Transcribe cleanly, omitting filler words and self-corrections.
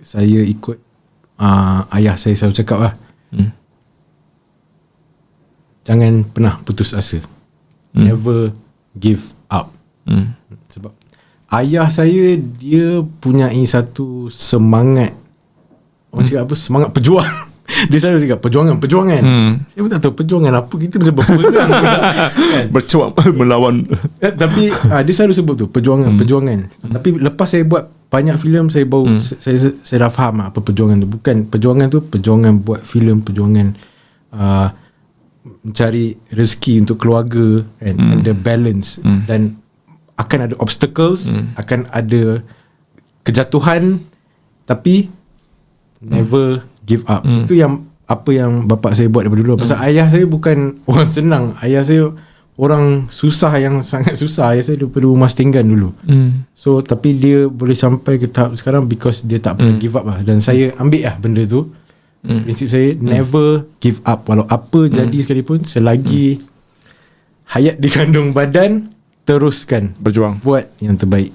saya ikut ayah saya selalu cakap lah, jangan pernah putus asa. Never give up. Sebab ayah saya, dia punyai satu semangat, orang cakap apa, semangat pejuang. Dia selalu cakap perjuangan. Saya pun tak tahu perjuangan apa, kita macam berperang kan? Berjuang melawan. Tapi dia selalu sebut tu perjuangan. Tapi lepas saya buat banyak filem, saya baru saya dah faham apa perjuangan tu. Bukan perjuangan tu, perjuangan buat filem, perjuangan mencari rezeki untuk keluarga, and ada balance, dan akan ada obstacles, akan ada kejatuhan, tapi never give up. Itu yang apa yang bapak saya buat daripada dulu. Pasal ayah saya bukan orang senang. Ayah saya orang susah, yang sangat susah. Ayah saya daripada rumah setinggan dulu. So tapi dia boleh sampai ke tahap sekarang because dia tak pernah give up lah. Dan saya ambil lah benda tu. Prinsip saya, never give up. Walau apa jadi sekalipun, selagi hayat di kandung badan, teruskan berjuang, buat yang terbaik.